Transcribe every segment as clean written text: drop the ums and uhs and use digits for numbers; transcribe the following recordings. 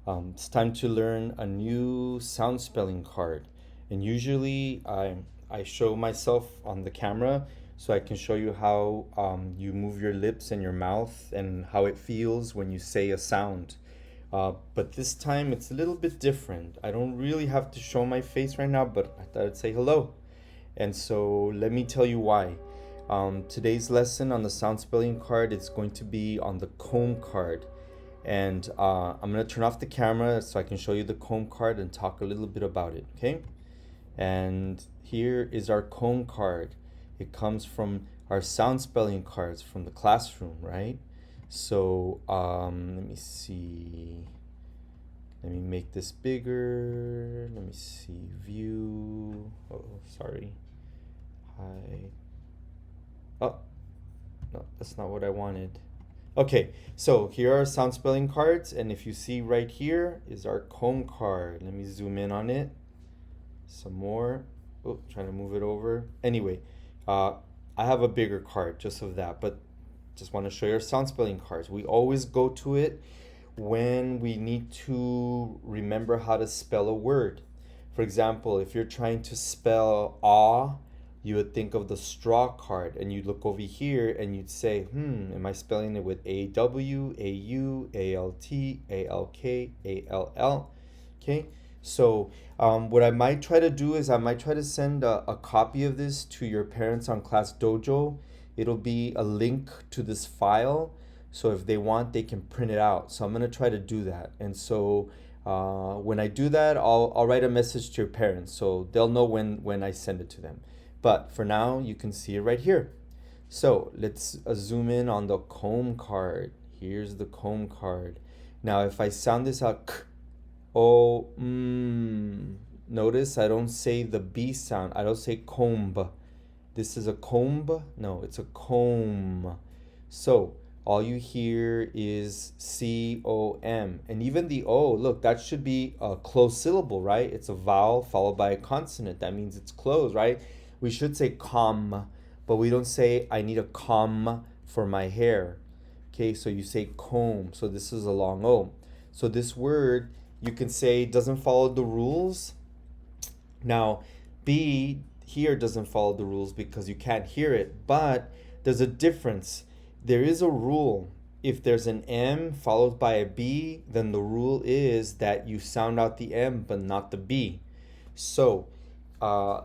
It's time to learn a new sound spelling card. And usually I show myself on the camera so I can show you how you move your lips and your mouth and how it feels when you say a sound. But this time it's a little bit different. I don't really have to show my face right now, but I thought I'd say hello. And so let me tell you why. Today's lesson on the sound spelling card is going to be on the comb card. And I'm going to turn off the camera so I can show you the comb card and talk a little bit about it, okay? And here is our comb card. It comes from our sound spelling cards from the classroom, right? So let me see. Let me make this bigger. Let me see. View. Oh, sorry. Hi. Oh, no, that's not what I wanted. Okay, so here are sound spelling cards, and if you see right here is our comb card. Let me zoom in on it. Some more. Oh, trying to move it over. Anyway, uh, I have a bigger card just of that, but just want to show you our sound spelling cards. We always go to it when we need to remember how to spell a word. For example, if you're trying to spell awe, you would think of the straw card and you'd look over here and you'd say, am I spelling it with A-W, A-U, A-L-T, A-L-K, A-L-L? Okay, so what I might try to do is I might try to send a copy of this to your parents on Class Dojo. It'll be a link to this file. So if they want, they can print it out. So I'm going to try to do that. And so when I do that, I'll write a message to your parents so they'll know when I send it to them. But for now, you can see it right here. So let's zoom in on the comb card. Here's the comb card. Now, if I sound this out, k, o, notice I don't say the B sound. I don't say comb. This is a comb? No, it's a comb. So all you hear is C-O-M. And even the O, look, that should be a closed syllable, right? It's a vowel followed by a consonant. That means it's closed, right? We should say comb, but we don't say I need a comb for my hair. Okay, so you say comb. So this is a long O. So this word, you can say doesn't follow the rules. Now, B here doesn't follow the rules because you can't hear it, but there's a difference. There is a rule. If there's an M followed by a B, then the rule is that you sound out the M but not the B. So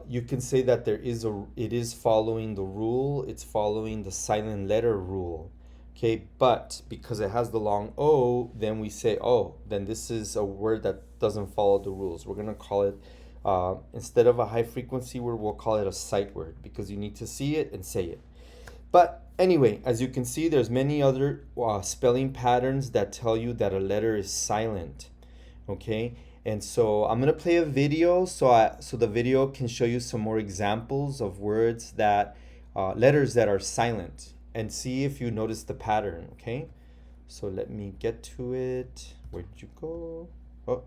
you can say that it is following the rule. It's following the silent letter rule. Okay, but because it has the long O, then we say, oh, then this is a word that doesn't follow the rules. We're gonna call it, instead of a high frequency word, we'll call it a sight word because you need to see it and say it. But anyway, as you can see, there's many other spelling patterns that tell you that a letter is silent. Okay, and so I'm gonna play a video so the video can show you some more examples of words that letters that are silent and see if you notice the pattern. Okay, so let me get to it. Where'd you go? Oh,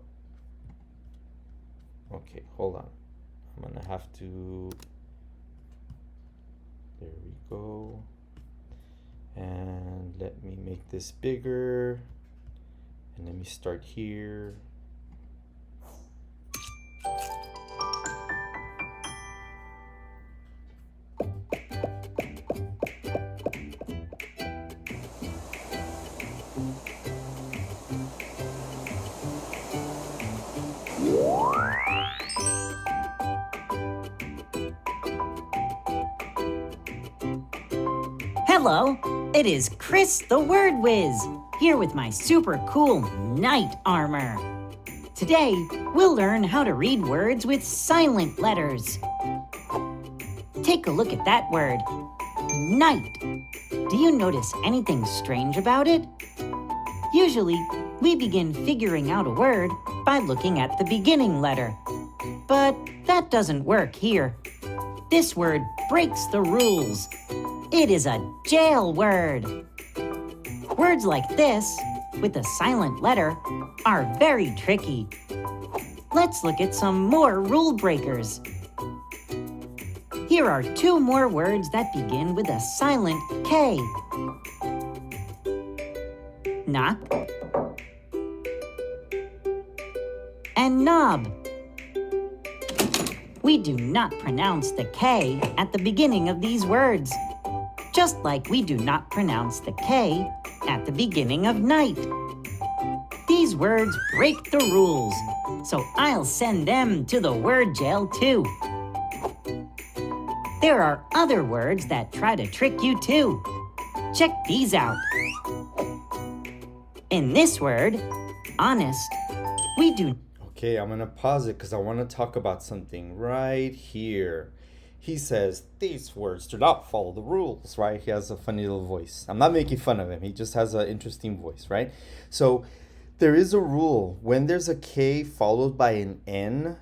okay, hold on. I'm gonna have to. There we go. And let me make this bigger. And let me start here. Hello, it is Chris the Word Whiz, here with my super cool knight armor. Today, we'll learn how to read words with silent letters. Take a look at that word, knight. Do you notice anything strange about it? Usually, we begin figuring out a word by looking at the beginning letter. But that doesn't work here. This word breaks the rules. It is a jail word. Words like this, with a silent letter, are very tricky. Let's look at some more rule breakers. Here are two more words that begin with a silent K. Knock and knob. We do not pronounce the K at the beginning of these words, just like we do not pronounce the K at the beginning of night. These words break the rules, so I'll send them to the word jail too. There are other words that try to trick you too. Check these out. In this word, honest, we do. Okay, I'm gonna pause it because I want to talk about something right here. He says these words do not follow the rules, right? He has a funny little voice. I'm not making fun of him. He just has an interesting voice, right? So there is a rule. When there's a K followed by an N,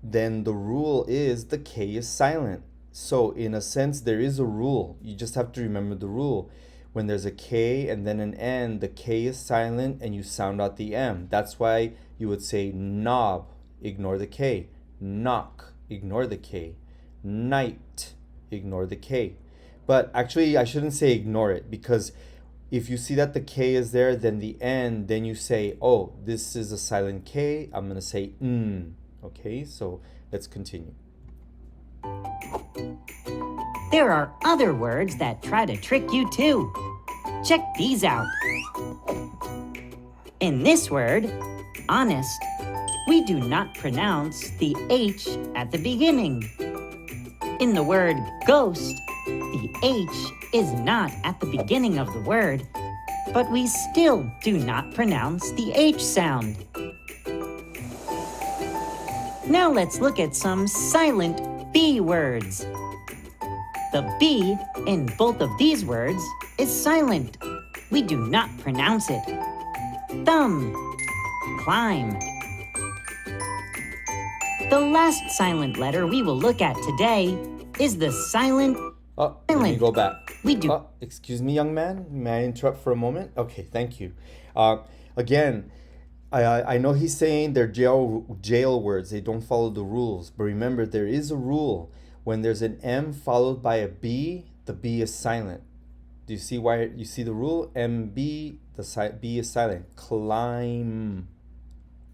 then the rule is the K is silent. So in a sense, there is a rule. You just have to remember the rule. When there's a K and then an N, the K is silent and you sound out the M. That's why you would say knob, ignore the K. Knock, ignore the K. Night, ignore the K. But actually, I shouldn't say ignore it, because if you see that the K is there, then the N, then you say, oh, this is a silent K. I'm going to say n. Okay, so let's continue. There are other words that try to trick you too. Check these out. In this word, honest, we do not pronounce the H at the beginning. In the word ghost, the H is not at the beginning of the word, but we still do not pronounce the H sound. Now let's look at some silent B words. The B in both of these words is silent. We do not pronounce it. Thumb, climb. The last silent letter we will look at today is the silent. Oh, let me go back. We do. Excuse me, young man. May I interrupt for a moment? Okay, thank you. Again, I know he's saying they're jail words. They don't follow the rules. But remember, there is a rule. When there's an M followed by a B, the B is silent. Do you see why? You see the rule? MB, B is silent. Climb,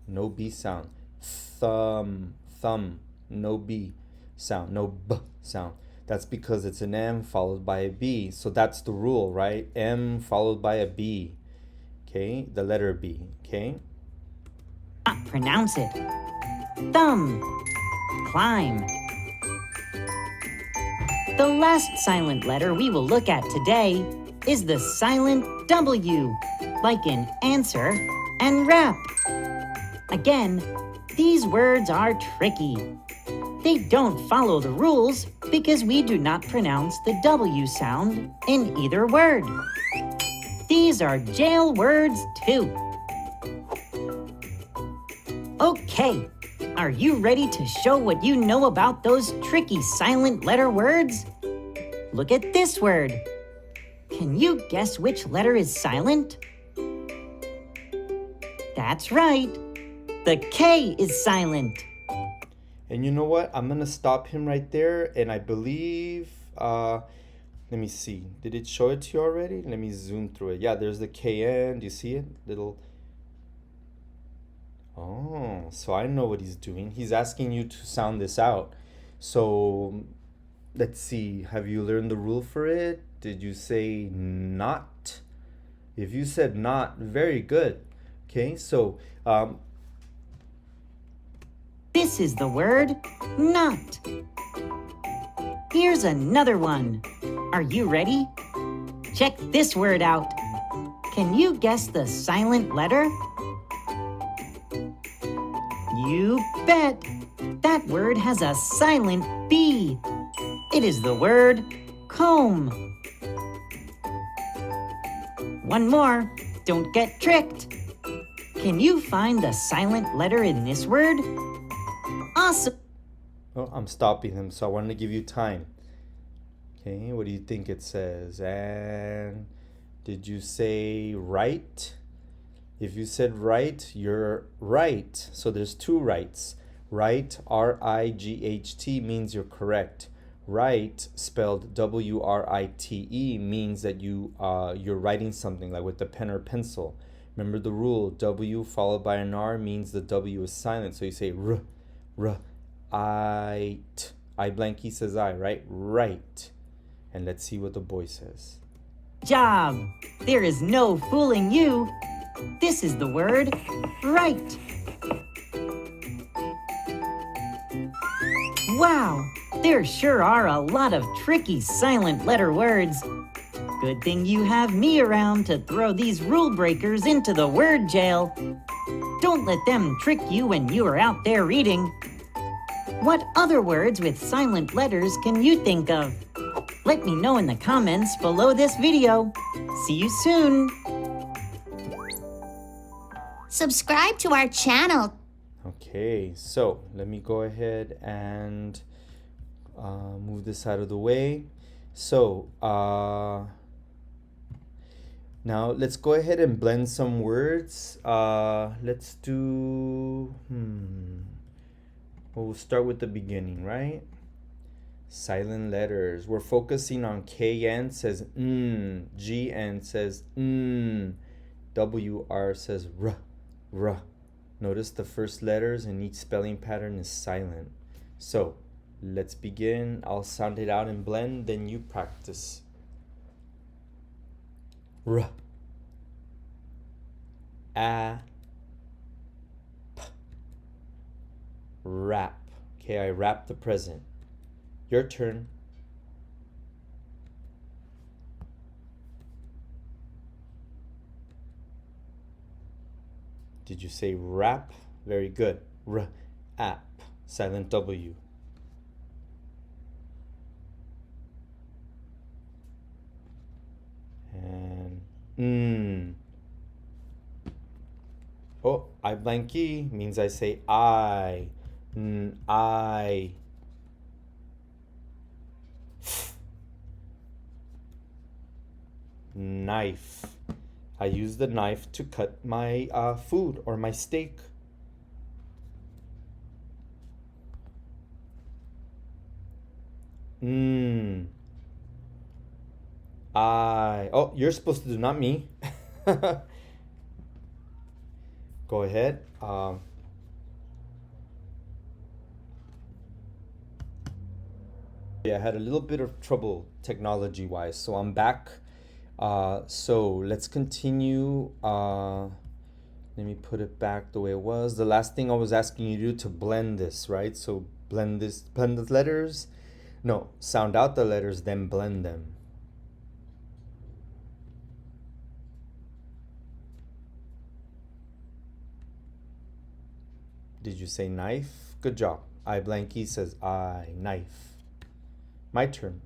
no B sound. Thumb, no B sound, no B sound. That's because it's an M followed by a B. So that's the rule, right? M followed by a B. Okay, the letter B. Okay. Not pronounce it. Thumb, climb. The last silent letter we will look at today is the silent W, like in answer and rap. Again, these words are tricky. They don't follow the rules because we do not pronounce the W sound in either word. These are jail words too. Okay, are you ready to show what you know about those tricky silent letter words? Look at this word. Can you guess which letter is silent? That's right. The K is silent. And you know what? I'm going to stop him right there. And I believe, let me see. Did it show it to you already? Let me zoom through it. Yeah, there's the KN. Do you see it? Little. Oh, so I know what he's doing. He's asking you to sound this out. So let's see. Have you learned the rule for it? Did you say not? If you said not, very good. Okay, so this is the word not. Here's another one. Are you ready? Check this word out. Can you guess the silent letter? You bet! That word has a silent B. It is the word comb. One more. Don't get tricked. Can you find the silent letter in this word? Awesome. Oh, I'm stopping him, so I wanted to give you time. Okay, what do you think it says? And did you say right? If you said right, you're right. So there's two rights. Right, R-I-G-H-T, means you're correct. Right, spelled W-R-I-T-E, means that you're writing something like with the pen or pencil. Remember the rule, W followed by an R means the W is silent. So you say r, r, I, t. I blanky says I, right? Right. And let's see what the boy says. Job. There is no fooling you. This is the word right. Wow, there sure are a lot of tricky silent letter words. Good thing you have me around to throw these rule breakers into the word jail. Don't let them trick you when you are out there reading. What other words with silent letters can you think of? Let me know in the comments below this video. See you soon. Subscribe to our channel. Okay, so let me go ahead and move this out of the way. So now let's go ahead and blend some words. Let's do, we'll start with the beginning, right? Silent letters. We're focusing on KN says GN says WR says r. Notice the first letters in each spelling pattern is silent. So let's begin. I'll sound it out and blend, then you practice. R, a, p, wrap. Okay, I wrap the present. Your turn. Did you say wrap? Very good. R, app, silent W. And oh, I blanky means I say I. I. Knife. I use the knife to cut my food or my steak. Oh, you're supposed to do, not me. Go ahead. Yeah, I had a little bit of trouble technology-wise, so I'm back. So let's continue. Let me put it back the way it was. The last thing I was asking you to do to blend this, right? So blend the letters. No, sound out the letters, then blend them. Did you say knife? Good job. I blanky says I, knife. My turn.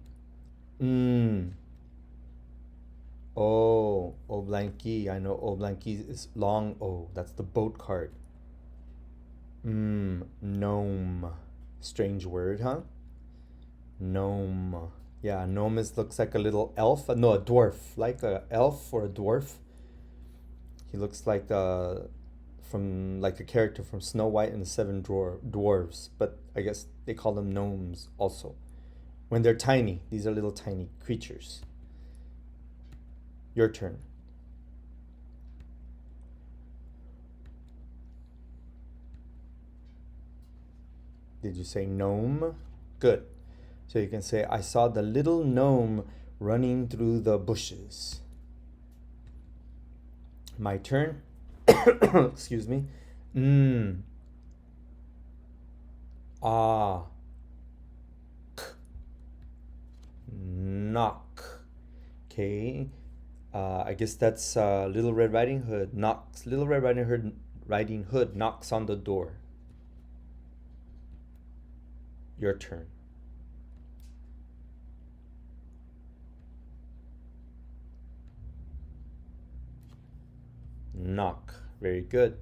O blanky. I know O blanky is long O. That's the boat card. Gnome. Strange word, huh? Gnome. Yeah, gnome looks like a little elf. No, a dwarf. Like a elf or a dwarf. He looks like from like a character from Snow White and the Seven Dwarves. But I guess they call them gnomes also. When they're tiny. These are little tiny creatures. Your turn. Did you say gnome? Good. So you can say, I saw the little gnome running through the bushes. My turn. Excuse me. Ah. K. Knock. Okay. I guess that's Little Red Riding Hood knocks. Little Red Riding Hood knocks on the door. Your turn. Knock. Very good.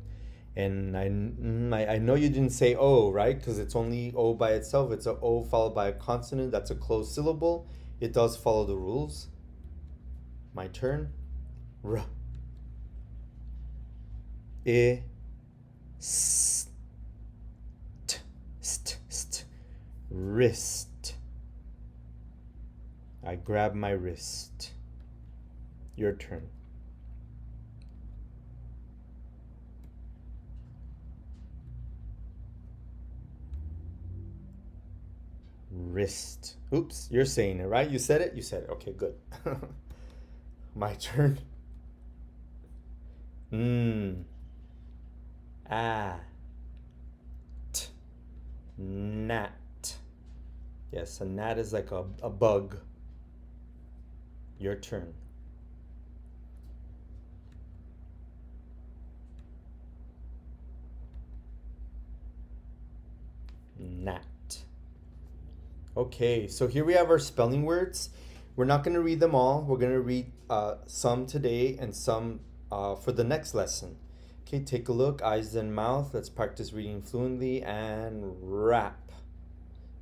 And I know you didn't say O, right? Because it's only O by itself. It's a O followed by a consonant. That's a closed syllable. It does follow the rules. My turn. R. I. St. Wrist. I grab my wrist. Your turn. wrist. Oops, you're saying it, right? You said it? You said it. Okay, good. My turn. Ah. Gnat. Yes, a gnat is like a bug. Your turn. Gnat. Okay, so here we have our spelling words. We're not going to read them all. We're going to read some today and some for the next lesson. Okay, take a look. Eyes and mouth. Let's practice reading fluently and rap.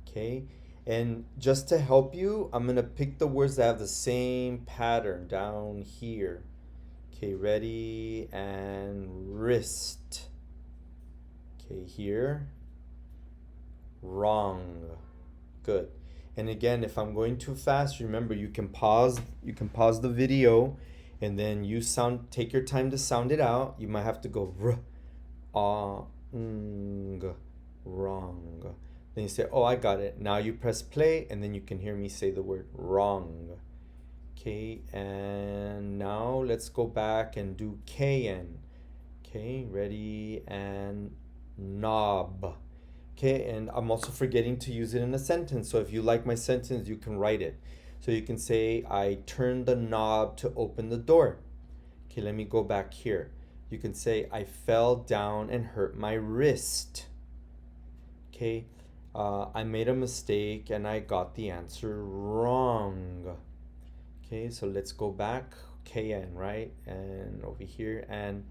Okay, and just to help you, I'm going to pick the words that have the same pattern down here. Okay, ready and wrist. Okay, here. Wrong. Good. And again, if I'm going too fast, remember you can pause the video and then take your time to sound it out. You might have to go wrong. Then you say, "Oh, I got it." Now you press play and then you can hear me say the word wrong. Okay, and now let's go back and do KN. Okay, ready and knob. Okay, and I'm also forgetting to use it in a sentence. So if you like my sentence, you can write it. So you can say, I turned the knob to open the door. Okay, let me go back here. You can say, I fell down and hurt my wrist. Okay, I made a mistake and I got the answer wrong. Okay, so let's go back. KN, right? And over here, and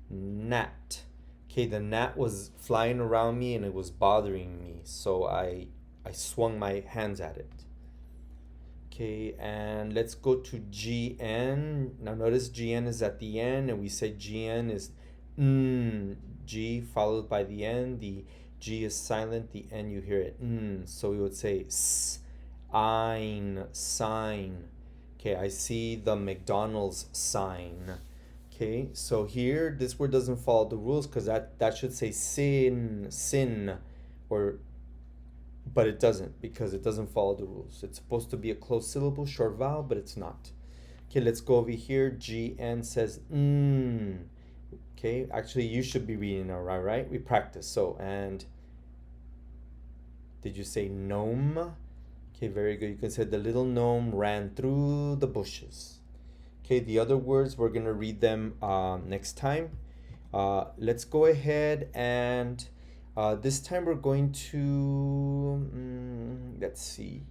gnat. Okay, the gnat was flying around me and it was bothering me, so I swung my hands at it. Okay, and let's go to GN. Now notice GN is at the end, and we say GN is G followed by the N. The G is silent, the N you hear it so we would say sign. Okay, I see the McDonald's sign. Okay, so here this word doesn't follow the rules because that should say sin, but it doesn't because it doesn't follow the rules. It's supposed to be a closed syllable, short vowel, but it's not. Okay, let's go over here. GN says Okay, actually you should be reading now, right? We practice. So, and did you say gnome? Okay, very good. You can say the little gnome ran through the bushes. Okay, the other words, we're going to read them next time. Let's go ahead and this time we're going to, let's see.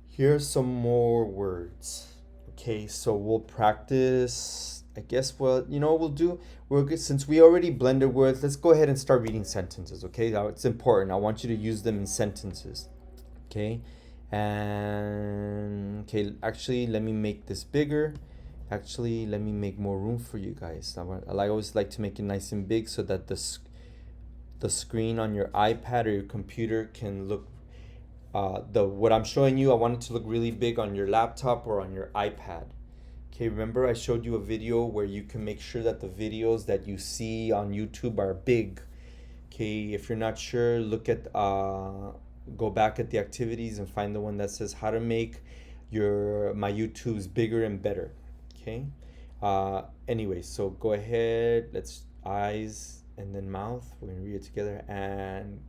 Here are some more words. Okay, so we'll practice, I guess, well, you know what we'll do? Since we already blended words, let's go ahead and start reading sentences, okay? Now, it's important. I want you to use them in sentences, okay? And okay, actually let me make this bigger. Actually, let me make more room for you guys. I always like to make it nice and big so that the screen on your iPad or your computer can look what I'm showing you, I want it to look really big on your laptop or on your iPad. Okay, remember I showed you a video where you can make sure that the videos that you see on YouTube are big. Okay, if you're not sure, look at go back at the activities and find the one that says how to make my YouTubes bigger and better. Okay, anyway, so go ahead, let's eyes and then mouth, we're gonna read it together. And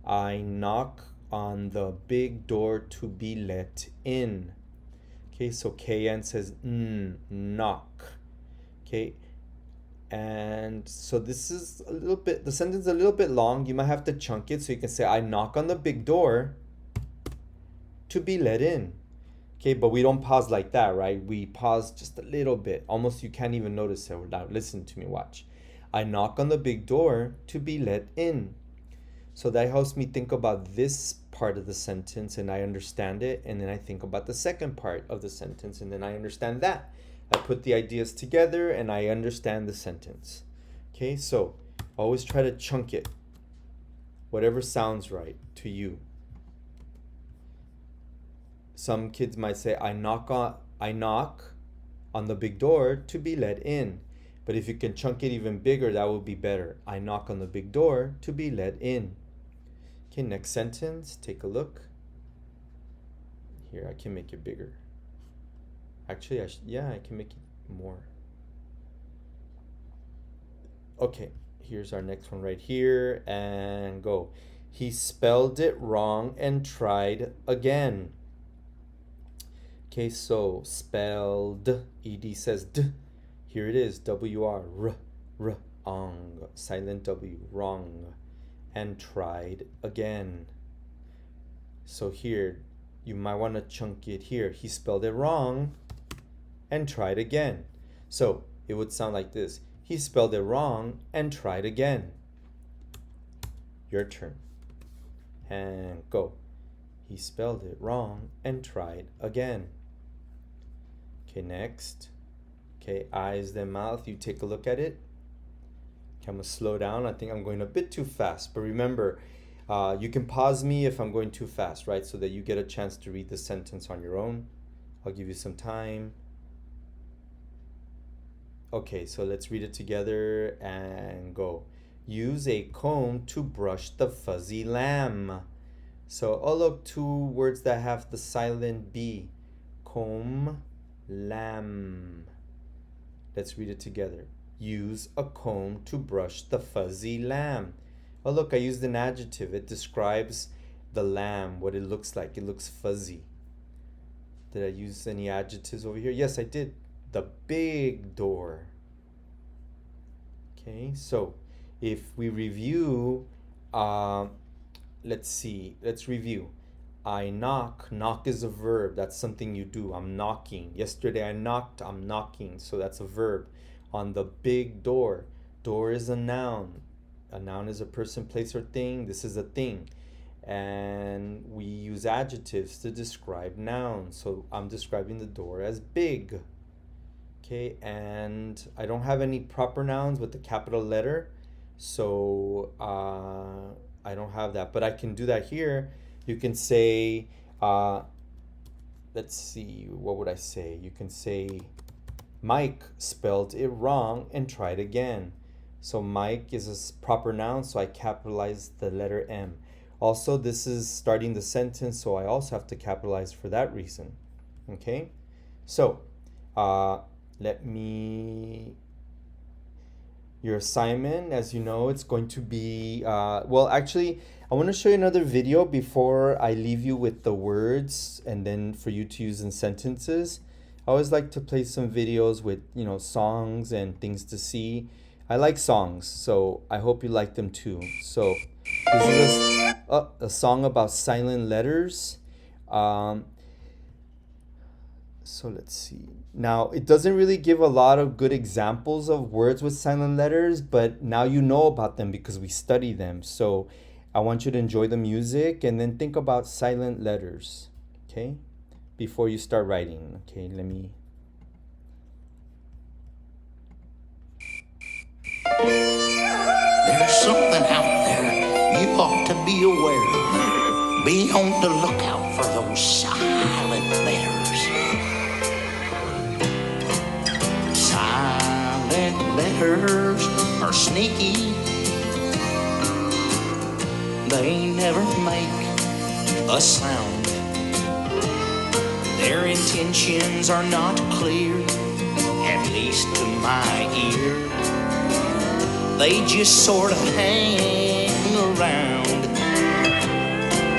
I knock on the big door to be let in. Okay, so KN says knock. Okay, and so this is the sentence is a little bit long. You might have to chunk it, so you can say, I knock on the big door to be let in. Okay, but we don't pause like that, right? We pause just a little bit. Almost you can't even notice it. Now listen to me, watch. I knock on the big door to be let in. So that helps me think about this part of the sentence and I understand it. And then I think about the second part of the sentence and then I understand that. I put the ideas together and I understand the sentence. Okay, so always try to chunk it. Whatever sounds right to you. Some kids might say, I knock on the big door to be let in. But if you can chunk it even bigger, that would be better. I knock on the big door to be let in. Okay, next sentence, take a look. Here, I can make it bigger. Actually, I can make it more. Okay, here's our next one right here, and go. He spelled it wrong and tried again. Okay, so spelled, ed says d. Here it is, wr, wrong, silent w, wrong, and tried again. So here, you might want to chunk it here. He spelled it wrong and tried again. So it would sound like this. He spelled it wrong and tried again. Your turn. And go. He spelled it wrong and tried again. Okay, next. Okay, eyes, then mouth. You take a look at it. Okay, I'm going to slow down. I think I'm going a bit too fast. But remember, you can pause me if I'm going too fast, right? So that you get a chance to read the sentence on your own. I'll give you some time. Okay, so let's read it together and go. Use a comb to brush the fuzzy lamb. So, oh look, two words that have the silent B. Comb, lamb. Let's read it together. Use a comb to brush the fuzzy lamb. Oh look, I used an adjective. It describes the lamb, what it looks like. It looks fuzzy. Did I use any adjectives over here? Yes, I did. The big door. Okay, so if we review, let's review. I knock. Knock is a verb. That's something you do. I'm knocking. Yesterday I knocked. I'm knocking. So that's a verb. On the big door. Door is a noun. A noun is a person, place, or thing. This is a thing. And we use adjectives to describe nouns. So I'm describing the door as big. Okay, and I don't have any proper nouns with the capital letter. So I don't have that. But I can do that here. You can say, let's see, what would I say? You can say, Mike spelled it wrong and tried again. So Mike is a proper noun, so I capitalize the letter M. Also, this is starting the sentence, so I also have to capitalize for that reason. Okay? So, your assignment, as you know, it's going to be, well, actually, I want to show you another video before I leave you with the words and then for you to use in sentences. I always like to play some videos with, songs and things to see. I like songs, so I hope you like them too. So this is a song about silent letters. So let's see. Now, it doesn't really give a lot of good examples of words with silent letters, but now you know about them because we study them. So I want you to enjoy the music and then think about silent letters, okay? Before you start writing. Okay, let me... There's something out there you ought to be aware of. Be on the lookout for those silent letters. Silent letters are sneaky. They never make a sound. Their intentions are not clear, at least to my ear. They just sort of hang around.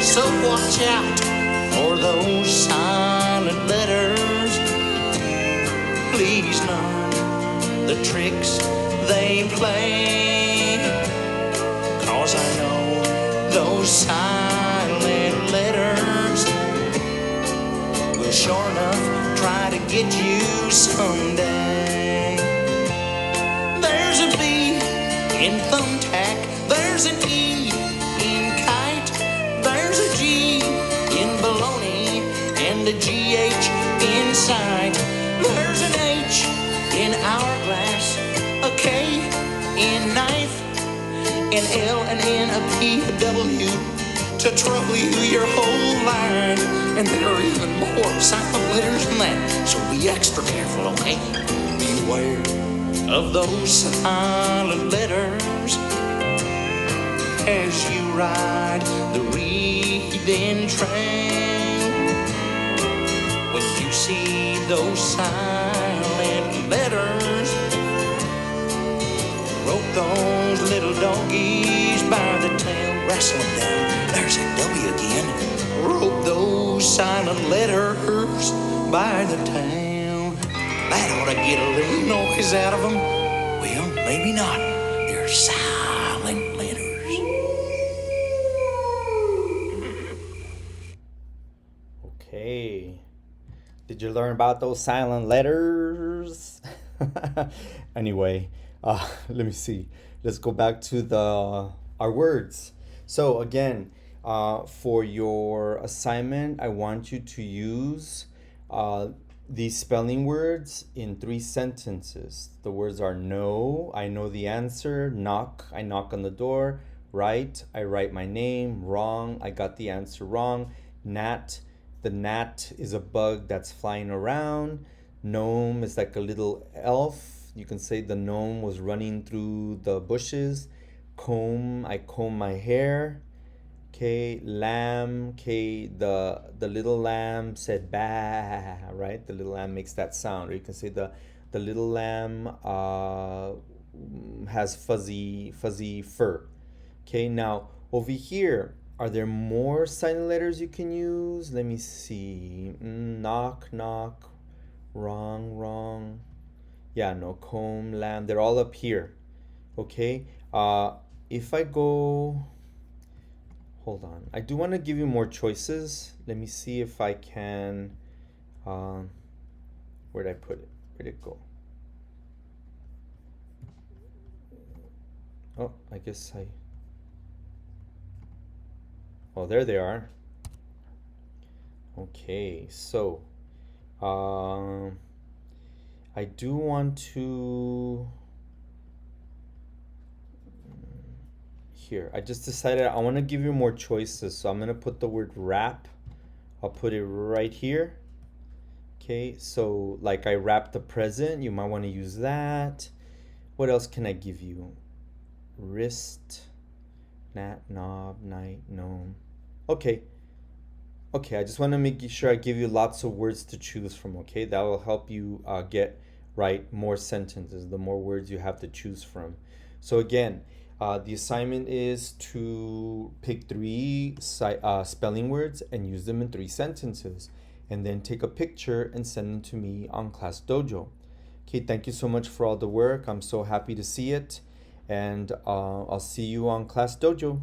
So watch out for those silent letters. Please learn the tricks they play, 'cause I know those silent letters will sure enough try to get you someday. There's a B in thumbtack, there's an E in kite, there's a G in baloney, and a GH in sight. There's an H in hourglass, a K in knife, an L, an N, a P, a W to trouble you your whole life. And there are even more silent letters than that, so be extra careful, okay? Beware of those silent letters. as you ride the reading train. When you see those silent letters, wrote those little doggies by the tail, wrestling them. There's a W again. Wrote those silent letters by the tail. That ought to get a little noise out of them. Well, maybe not. They're silent letters. Okay. Did you learn about those silent letters? Anyway, let me see. Let's go back to our words. So again, for your assignment, I want you to use these spelling words in 3 sentences. The words are no, I know the answer; knock, I knock on the door; write, I write my name; wrong, I got the answer wrong; gnat, the gnat is a bug that's flying around; gnome is like a little elf. You can say the gnome was running through the bushes; comb, I comb my hair. Okay, lamb. Okay, the little lamb said bah, right? The little lamb makes that sound. Or you can say the little lamb has fuzzy fur. Okay, now over here, are there more silent letters you can use? Let me see. Knock, knock, wrong, wrong. Yeah, no, comb, lamb. They're all up here. Okay. If I go. Hold on. I do want to give you more choices. Let me see if I can. Where'd I put it? Where'd it go? Oh, I guess I. Oh, there they are. Okay, so I do want to. Here, I just decided I want to give you more choices, so I'm going to put the word wrap. I'll put it right here. Okay, so like I wrap the present, you might want to use that. What else can I give you? Wrist, gnat, knob, night, gnome. Okay, I just want to make sure I give you lots of words to choose from, okay? That will help you write more sentences, the more words you have to choose from. So again, the assignment is to pick 3 spelling words and use them in 3 sentences, and then take a picture and send them to me on Class Dojo. Okay, thank you so much for all the work. I'm so happy to see it, and I'll see you on Class Dojo.